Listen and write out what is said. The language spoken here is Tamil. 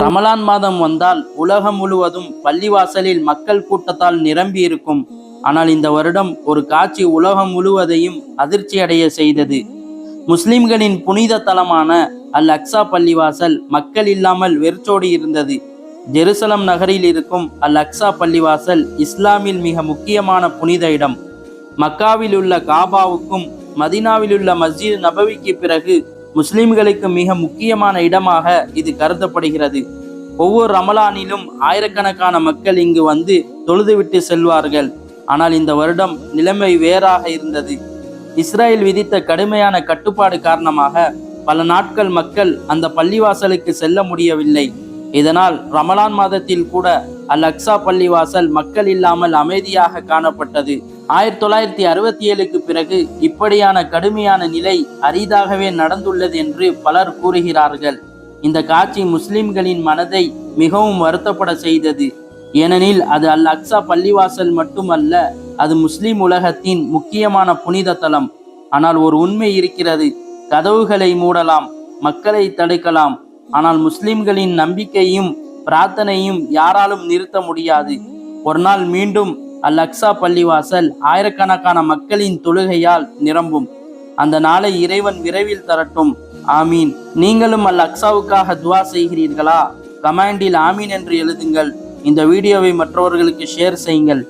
ரமலான் மாதம் வந்தால் உலகம் முழுவதும் பள்ளிவாசலில் மக்கள் கூட்டத்தால் நிரம்பி இருக்கும். ஆனால் இந்த வருடம் ஒரு காட்சி உலகம் முழுவதையும் அதிர்ச்சி அடைய செய்தது. முஸ்லிம்களின் புனித தலமான அல் அக்ஸா பள்ளிவாசல் மக்கள் இல்லாமல் வெறிச்சோடி இருந்தது. ஜெருசலம் நகரில் இருக்கும் அல் அக்ஸா பள்ளிவாசல் இஸ்லாமில் மிக முக்கியமான புனித இடம். மக்காவில் உள்ள காபாவுக்கும் மதீனாவில் உள்ள மஸ்ஜித் நபவிக்கு பிறகு முஸ்லிம்களுக்கு மிக முக்கியமான இடமாக இது கருதப்படுகிறது. ஒவ்வொரு ரமலானிலும் ஆயிரக்கணக்கான மக்கள் இங்கு வந்து தொழுதுவிட்டு செல்வார்கள். ஆனால் இந்த வருடம் நிலைமை வேறாக இருந்தது. இஸ்ரேல் விதித்த கடுமையான கட்டுப்பாடு காரணமாக பல நாட்கள் மக்கள் அந்த பள்ளிவாசலுக்கு செல்ல முடியவில்லை. இதனால் ரமலான் மாதத்தில் கூட அல் அக்ஸா பள்ளிவாசல் மக்கள் இல்லாமல் அமைதியாக காணப்பட்டது. 1967க்கு பிறகு இப்படியான கடுமையான நிலை அரிதாகவே நடந்துள்ளது என்று பலர் கூறுகிறார்கள். இந்த காட்சி முஸ்லிம்களின் மனதை மிகவும் வருத்தப்பட செய்தது. ஏனெனில் அது அல் அக்ஸா பள்ளிவாசல் மட்டுமல்ல, அது முஸ்லிம் உலகத்தின் முக்கியமான புனித தலம். ஆனால் ஒரு உண்மை இருக்கிறது. கதவுகளை மூடலாம், மக்களை தடுக்கலாம், ஆனால் முஸ்லிம்களின் நம்பிக்கையும் பிரார்த்தனையும் யாராலும் நிறுத்த முடியாது. ஒரு நாள் மீண்டும் அல் அக்ஸா பள்ளிவாசல் ஆயிரக்கணக்கான மக்களின் தொழுகையால் நிரம்பும். அந்த நாளை இறைவன் விரைவில் தரட்டும். ஆமீன். நீங்களும் அல் அக்ஸாவுக்காக துவா செய்கிறீர்களா? கமெண்டில் ஆமீன் என்று எழுதுங்கள். இந்த வீடியோவை மற்றவர்களுக்கு ஷேர் செய்யுங்கள்.